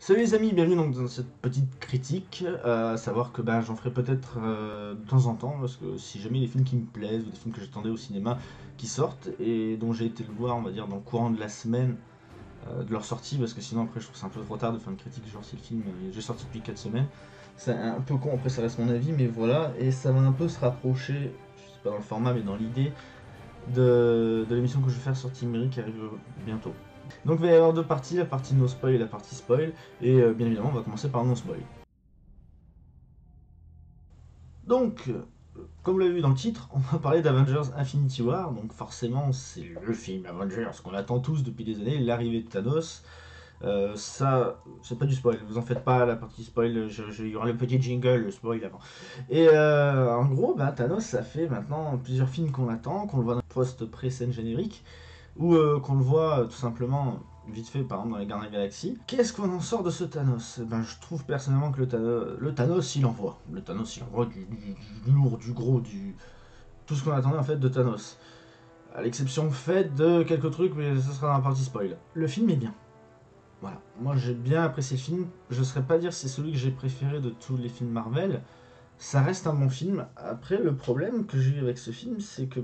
Salut les amis, bienvenue donc dans cette petite critique, à savoir que j'en ferai peut-être de temps en temps, parce que si jamais les films qui me plaisent, ou des films que j'attendais au cinéma qui sortent, et dont j'ai été le voir, on va dire, dans le courant de la semaine de leur sortie, parce que sinon après je trouve que c'est un peu trop tard de faire une critique, genre si le film j'ai sorti depuis 4 semaines, c'est un peu con, après ça reste mon avis, mais voilà, et ça va un peu se rapprocher, je sais pas dans le format, mais dans l'idée, de l'émission que je vais faire sur Team Mary qui arrive bientôt. Donc il va y avoir deux parties, la partie no spoil et la partie spoil, et bien évidemment on va commencer par no spoil. Donc, comme vous l'avez vu dans le titre, on va parler d'Avengers Infinity War, donc forcément c'est le film Avengers qu'on attend tous depuis des années, l'arrivée de Thanos. Ça, c'est pas du spoil, vous en faites pas, la partie spoil, il y aura le petit jingle, le spoil avant. Et en gros, Thanos, ça fait maintenant plusieurs films qu'on attend, qu'on le voit dans le post-pré-scène générique, ou qu'on le voit tout simplement vite fait par exemple dans les Gardiens de la Galaxie. Qu'est-ce qu'on en sort de ce Thanos? Je trouve personnellement que le Thanos il envoie. Le Thanos il envoie du lourd, du gros, tout ce qu'on attendait en fait de Thanos. À l'exception faite de quelques trucs, mais ce sera dans la partie spoil. Le film est bien. Voilà. Moi j'ai bien apprécié le film. Je ne saurais pas dire que c'est celui que j'ai préféré de tous les films Marvel. Ça reste un bon film. Après, le problème que j'ai eu avec ce film, c'est que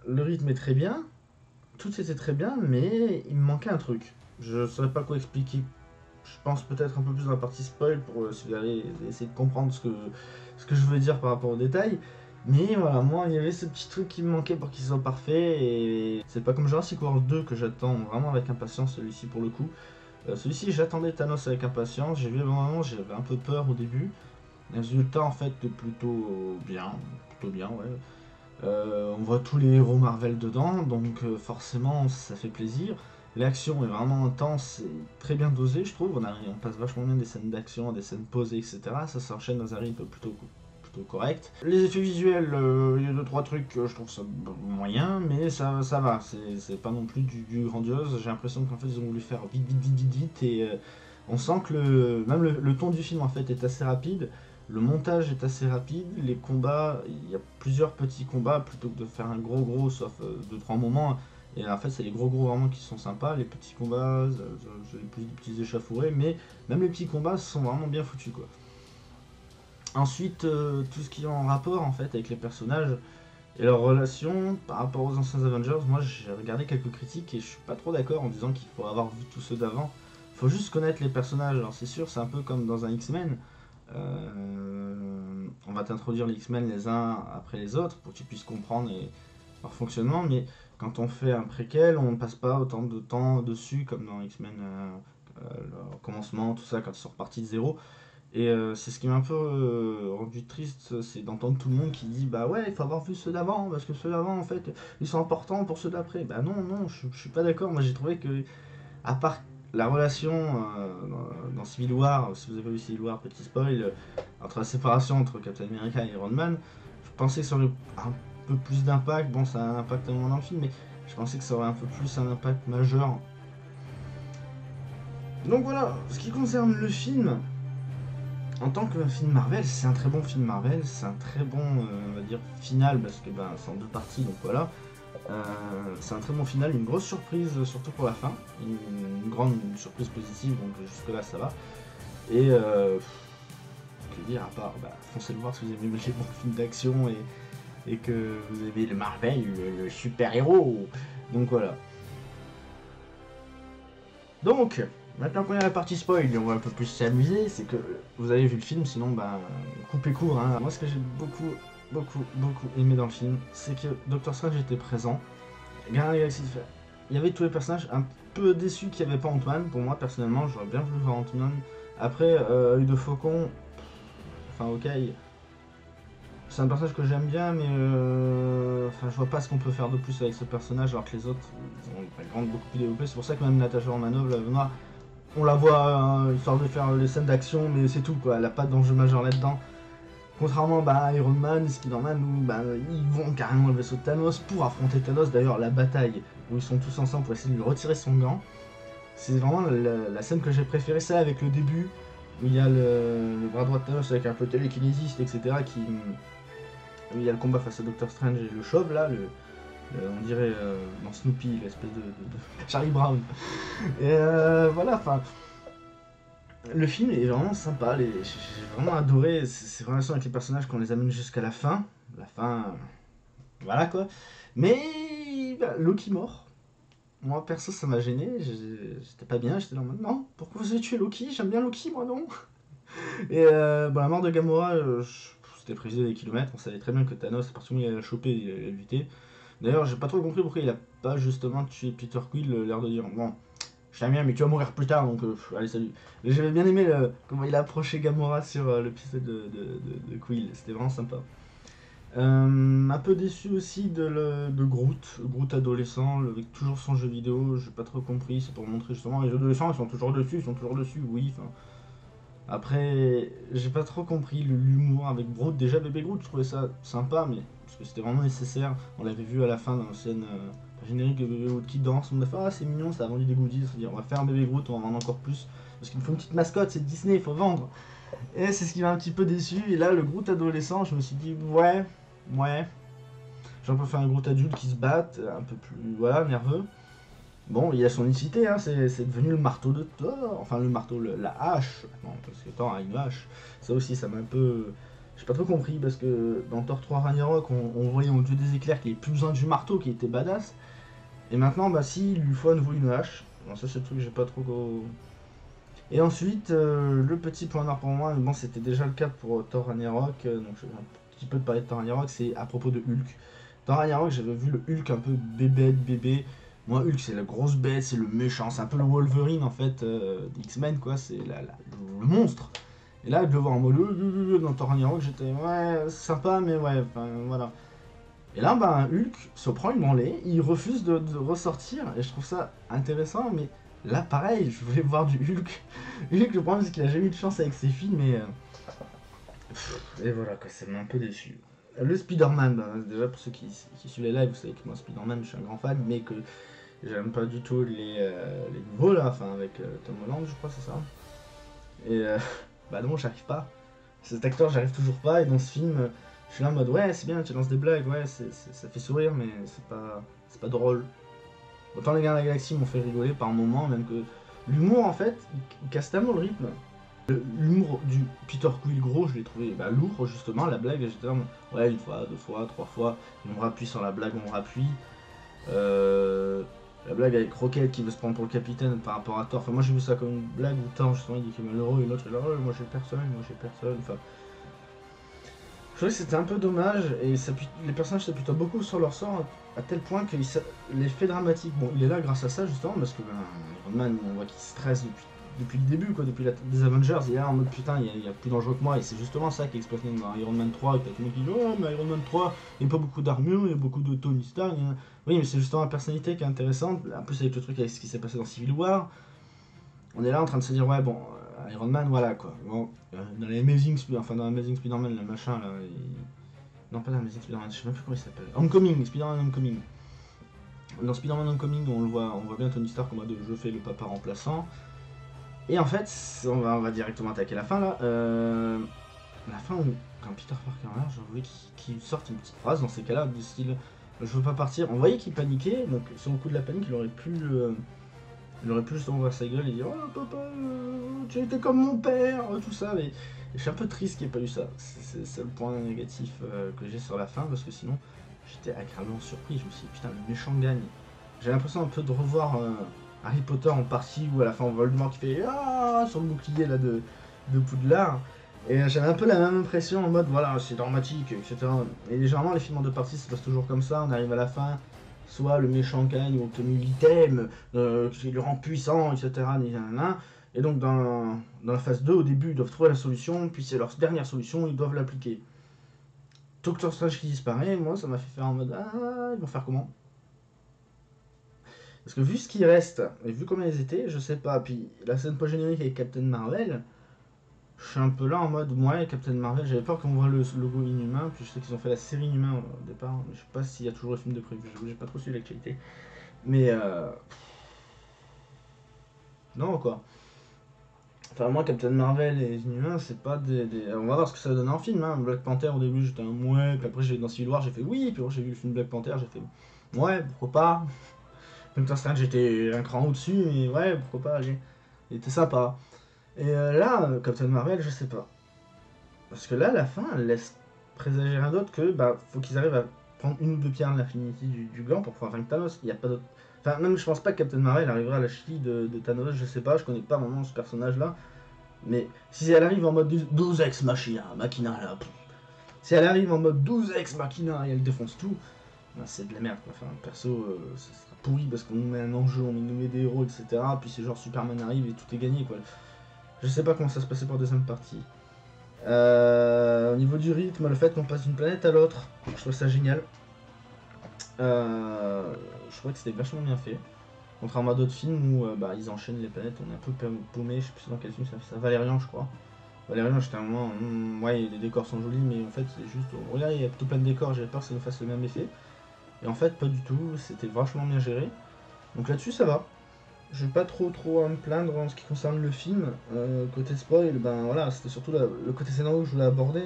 le rythme est très bien, tout était très bien, mais il me manquait un truc. Je saurais pas quoi expliquer. Je pense peut-être un peu plus dans la partie spoil pour si vous allez essayer de comprendre ce que je veux dire par rapport aux détails. Mais voilà, moi il y avait ce petit truc qui me manquait pour qu'il soit parfait. Et c'est pas comme Jurassic World 2 que j'attends vraiment avec impatience, celui-ci pour le coup. Celui-ci j'attendais Thanos avec impatience. J'ai vu vraiment, j'avais un peu peur au début. Le résultat en fait est plutôt bien, ouais. On voit tous les héros Marvel dedans, donc forcément ça fait plaisir. L'action est vraiment intense et très bien dosée, je trouve. On passe vachement bien des scènes d'action, des scènes posées, etc. Ça s'enchaîne dans un rythme plutôt correct. Les effets visuels, il y a 2-3 trucs, je trouve ça moyen, mais ça va. C'est pas non plus du grandiose. J'ai l'impression qu'en fait ils ont voulu faire vite, et on sent que même le ton du film en fait est assez rapide. Le montage est assez rapide, les combats, il y a plusieurs petits combats plutôt que de faire un gros sauf 2-3 moments. Et en fait, c'est les gros vraiment qui sont sympas. Les petits combats, j'ai plus de petits échafourés, mais même les petits combats sont vraiment bien foutus quoi. Ensuite, tout ce qui est en rapport en fait avec les personnages et leurs relations par rapport aux anciens Avengers, moi j'ai regardé quelques critiques et je suis pas trop d'accord en disant qu'il faut avoir vu tous ceux d'avant. Faut juste connaître les personnages. Alors c'est sûr, c'est un peu comme dans un X-Men. On va t'introduire les X-Men les uns après les autres pour que tu puisses comprendre leur fonctionnement, mais quand on fait un préquel, on ne passe pas autant de temps dessus comme dans X-Men, le commencement, tout ça, quand ils sont repartis de zéro. Et c'est ce qui m'a un peu rendu triste, c'est d'entendre tout le monde qui dit bah ouais, il faut avoir vu ceux d'avant, parce que ceux d'avant en fait, ils sont importants pour ceux d'après. Bah non, je suis pas d'accord. Moi j'ai trouvé que, à part la relation dans Civil War, si vous avez vu Civil War, petit spoil, entre la séparation entre Captain America et Iron Man, je pensais que ça aurait un peu plus d'impact. Bon, ça a un impact tellement dans le film, mais je pensais que ça aurait un peu plus un impact majeur. Donc voilà, ce qui concerne le film, en tant que film Marvel, c'est un très bon film Marvel, c'est un très bon, on va dire, final, parce que c'est en deux parties, donc voilà. C'est un très bon final, une grosse surprise, surtout pour la fin, une grande surprise positive, donc jusque là ça va. Et que dire à part, foncez le voir si vous aimez les bons films d'action et que vous aimez le Marvel, le super-héros. Donc voilà. Donc, maintenant qu'on est à la partie spoil, on va un peu plus s'amuser, c'est que vous avez vu le film, sinon coupez court. Hein. Moi ce que j'ai beaucoup aimé dans le film, c'est que Doctor Strange était présent. Gardiens de la Galaxie, il y avait tous les personnages, un peu déçu qu'il n'y avait pas Ant-Man. Pour moi personnellement, j'aurais bien voulu voir Ant-Man. Après, Œil de Faucon, enfin ok, c'est un personnage que j'aime bien, mais je vois pas ce qu'on peut faire de plus avec ce personnage, alors que les autres ils ont une background beaucoup plus développée. C'est pour ça que même Natasha Romanoff, la Noire, on la voit histoire de faire les scènes d'action, mais c'est tout quoi, elle a pas d'enjeu majeur là-dedans. Contrairement à Iron Man, Spider-Man, où ils vont carrément le vaisseau de Thanos pour affronter Thanos. D'ailleurs, la bataille où ils sont tous ensemble pour essayer de lui retirer son gant, c'est vraiment la scène que j'ai préférée, ça avec le début, où il y a le bras droit de Thanos avec un peu télékinésiste, etc. Où il y a le combat face à Doctor Strange et le chauve là, on dirait dans Snoopy, l'espèce de Charlie Brown. Et voilà, enfin, Le film est vraiment sympa, j'ai vraiment adoré ces relations avec les personnages qu'on les amène jusqu'à la fin. La fin, voilà quoi. Mais bah, Loki mort. Moi perso ça m'a gêné, j'étais pas bien, j'étais là en mode non, pourquoi vous avez tué Loki? J'aime bien Loki moi non. Et bon, la mort de Gamora, c'était prévu des kilomètres, on savait très bien que Thanos, à partir du moment où il allait la choper, il allait l'éviter. D'ailleurs j'ai pas trop compris pourquoi il a pas justement tué Peter Quill, l'air de dire bon, je t'aime bien mais tu vas mourir plus tard donc allez salut. Mais j'avais bien aimé comment il a approché Gamora sur l'épisode de Quill, c'était vraiment sympa. Un peu déçu aussi de Groot, Groot adolescent, avec toujours son jeu vidéo, j'ai pas trop compris, c'est pour montrer justement les adolescents ils sont toujours dessus, oui, enfin. Après, j'ai pas trop compris l'humour avec Groot, déjà bébé Groot, je trouvais ça sympa, mais parce que c'était vraiment nécessaire, on l'avait vu à la fin dans la scène générique de bébé Groot qui danse, on a fait ah c'est mignon, ça a vendu des goodies, on dire on va faire un bébé Groot, on va vendre encore plus, parce qu'il faut une petite mascotte, c'est Disney, il faut vendre. Et c'est ce qui m'a un petit peu déçu, et là le Groot adolescent, je me suis dit ouais, ouais. J'ai un peu fait un gros adulte qui se batte, un peu plus, voilà, nerveux. Bon, il a son unicité, hein, c'est devenu le marteau de Thor, enfin le marteau, la hache, non, parce que Thor a une hache. Ça aussi, ça m'a un peu... J'ai pas trop compris, parce que dans Thor 3 Ragnarok, on voyait au dieu des éclairs qu'il avait plus besoin du marteau, qui était badass. Et maintenant, bah si, il lui faut à nouveau une hache. Bon, ça c'est le truc que j'ai pas trop... Et ensuite, le petit point noir pour moi, mais bon, c'était déjà le cas pour Thor Ragnarok, donc je vais un petit peu parler de Thor Ragnarok, c'est à propos de Hulk. Dans Ragnarok, j'avais vu le Hulk un peu bébé. Moi, Hulk, c'est la grosse bête, c'est le méchant, c'est un peu le Wolverine en fait d'X-Men, quoi, c'est le monstre. Et là, de le voir en mode dans Thor Ragnarok, j'étais ouais, sympa, mais ouais, enfin voilà. Et là, ben, Hulk se prend une branlée, il refuse de ressortir, et je trouve ça intéressant, mais là, pareil, je voulais voir du Hulk. Hulk, le problème, c'est qu'il a jamais eu de chance avec ses films, et voilà, quoi, ça m'a un peu déçu. Le Spider-Man, ben, déjà pour ceux qui suivent les lives, vous savez que moi Spider-Man je suis un grand fan, mais que j'aime pas du tout les nouveaux là, enfin avec Tom Holland je crois c'est ça. Et bah non j'arrive pas. Cet acteur j'arrive toujours pas et dans ce film je suis là en mode ouais c'est bien tu lances des blagues, ouais ça fait sourire mais c'est pas drôle. Autant les gars de la galaxie m'ont fait rigoler par moments, même que l'humour en fait il casse tellement le rythme. L'humour du Peter Quill gros, je l'ai trouvé bah, lourd justement, la blague, j'étais là, ouais, une fois, deux fois, trois fois, on me rappuie sur la blague, on me rappuie. La blague avec Rocket qui veut se prendre pour le capitaine par rapport à Thor, enfin moi j'ai vu ça comme une blague où Thor justement il dit qu'il est malheureux et l'autre il est là, ouais, moi j'ai personne, enfin. Je trouvais que c'était un peu dommage et les personnages s'appuient beaucoup sur leur sort à tel point que l'effet dramatique, bon il est là grâce à ça justement parce que ben, Iron Man on voit qu'il stresse depuis le début, quoi, depuis des Avengers, il est là en mode putain, il y a plus dangereux que moi, et c'est justement ça qui est exploité dans Iron Man 3, et t'as tout le monde qui dit oh, mais Iron Man 3, il n'y a pas beaucoup d'armure, il y a beaucoup de Tony Stark. Oui, mais c'est justement la personnalité qui est intéressante, en plus avec le truc avec ce qui s'est passé dans Civil War, on est là en train de se dire ouais, bon, Iron Man, voilà quoi. Bon, dans les enfin dans Amazing Spider-Man, le machin là, non pas dans Amazing Spider-Man, je sais même plus comment il s'appelle, Homecoming, Spider-Man Homecoming. Dans Spider-Man Homecoming, on voit bien Tony Stark en mode je fais le papa remplaçant. Et en fait, on va directement attaquer la fin là. La fin où, quand Peter Parker meurt, je voulais qu'il sorte une petite phrase dans ces cas-là, du style je veux pas partir. On voyait qu'il paniquait, donc sur le coup de la panique, il aurait pu justement ouvrir sa gueule et dire oh papa, tu étais comme mon père, tout ça. Mais je suis un peu triste qu'il n'y ait pas eu ça. C'est le point négatif que j'ai sur la fin, parce que sinon, j'étais agréablement surpris. Je me suis dit putain, le méchant gagne. J'ai l'impression un peu de revoir. Harry Potter en partie où à la fin on voit Voldemort qui fait ah sur le bouclier là de Poudlard. Et j'avais un peu la même impression en mode voilà c'est dramatique etc. Et généralement les films en deux parties ça se passe toujours comme ça, on arrive à la fin, soit le méchant gagne ou obtenu l'item, qui le rend puissant etc. Et donc dans la phase 2 au début ils doivent trouver la solution, puis c'est leur dernière solution, ils doivent l'appliquer. Doctor Strange qui disparaît, moi ça m'a fait faire en mode ah ils vont faire comment. Parce que vu ce qui reste, et vu comment ils étaient, je sais pas. Puis la scène post-générique avec Captain Marvel, je suis un peu là en mode, ouais, Captain Marvel, j'avais peur qu'on voit le logo Inhumain, puis je sais qu'ils ont fait la série Inhumain au départ, mais je sais pas s'il y a toujours le film de prévu, j'ai pas trop suivi l'actualité. Mais non, quoi. Enfin, moi, Captain Marvel et les Inhumains, c'est pas On va voir ce que ça donne en film, hein. Black Panther, au début, j'étais un ouais, puis après, dans Civil War, j'ai fait oui, puis après, j'ai vu le film Black Panther, j'ai fait ouais, pourquoi pas. Doctor Strange, j'étais un cran au-dessus, mais ouais, pourquoi pas, il était sympa. Et là, Captain Marvel, je sais pas. Parce que là, la fin, elle laisse présager rien d'autre que bah faut qu'ils arrivent à prendre une ou deux pierres de l'infinity du gland pour pouvoir vaincre Thanos. Il n'y a pas d'autre. Enfin, même je pense pas que Captain Marvel arrivera à la cheville de Thanos, je sais pas, je connais pas vraiment ce personnage là. Mais si elle arrive en mode 12 ex machina là, si elle arrive en mode 12 ex machina et elle défonce tout, ben c'est de la merde quoi. Enfin, perso, ça sera pourri parce qu'on nous met un enjeu, on nous met des héros, etc. Puis c'est genre Superman arrive et tout est gagné quoi. Je sais pas comment ça se passait pour la deuxième partie. Au niveau du rythme, le fait qu'on passe d'une planète à l'autre, je trouve ça génial. Je trouvais que c'était vachement bien fait. Contrairement à d'autres films où bah, ils enchaînent les planètes, on est un peu paumé, je sais plus dans quel film ça Valérian je crois. Valérian j'étais un moment, ouais les décors sont jolis mais en fait c'est juste, regarde il y a tout plein de décors, j'avais peur que ça nous fasse le même effet. Et en fait pas du tout, c'était vachement bien géré. Donc là-dessus ça va. Je vais pas trop à me plaindre en ce qui concerne le film. Côté spoil, ben voilà, c'était surtout le côté scénario que je voulais aborder.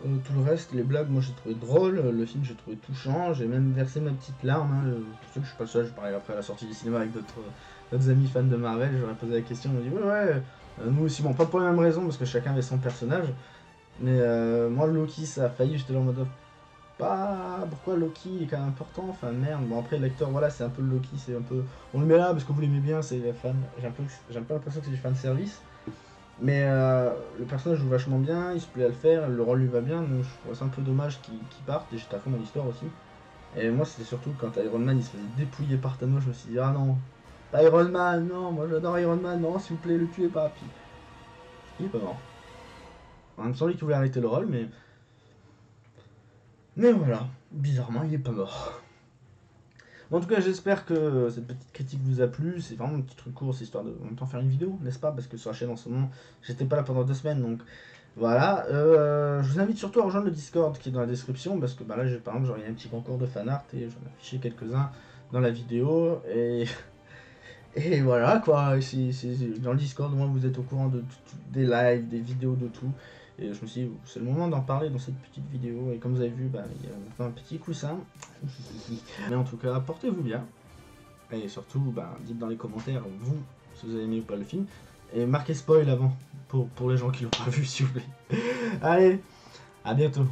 Tout le reste, les blagues, moi j'ai trouvé drôle, le film j'ai trouvé touchant, j'ai même versé ma petite larme. Hein, pour ceux que je suis pas seul, je parlais après à la sortie du cinéma avec d'autres amis fans de Marvel, j'aurais posé la question, ils m'ont dit ouais, nous aussi, bon, pas pour les mêmes raisons parce que chacun avait son personnage, mais moi Loki ça a failli, j'étais là en mode pas pourquoi Loki il est quand même important, enfin merde, bon après l'acteur voilà c'est un peu le Loki, c'est un peu, on le met là parce que vous l'aimez bien, c'est les fans, j'ai un peu l'impression que c'est du fan service. Mais le personnage joue vachement bien, il se plaît à le faire, le rôle lui va bien, donc je trouve ça un peu dommage qu'il parte, et j'étais à fond dans l'histoire aussi. Et moi c'était surtout quand Iron Man il se faisait dépouiller par Thanos, je me suis dit ah non, pas Iron Man, non, moi j'adore Iron Man, non s'il vous plaît le tuez pas, puis il est pas mort. Il me semblait qu'il voulait arrêter le rôle, mais voilà, bizarrement il est pas mort. Bon, en tout cas j'espère que cette petite critique vous a plu, c'est vraiment un petit truc court, c'est histoire de en même temps faire une vidéo, n'est-ce pas, parce que sur la chaîne en ce moment j'étais pas là pendant 2 semaines, donc voilà, je vous invite surtout à rejoindre le Discord qui est dans la description parce que bah, là, par exemple, j'aurais un petit concours de fanart et j'en ai affiché quelques-uns dans la vidéo et voilà quoi. Dans le Discord, moi, vous êtes au courant des lives, des vidéos, de tout. Et je me suis dit, c'est le moment d'en parler dans cette petite vidéo. Et comme vous avez vu, bah, il y a maintenant un petit coussin. Mais en tout cas, portez-vous bien. Et surtout, bah, dites dans les commentaires, vous, si vous avez aimé ou pas le film. Et marquez spoil avant, pour les gens qui l'ont pas vu, s'il vous plaît. Allez, à bientôt.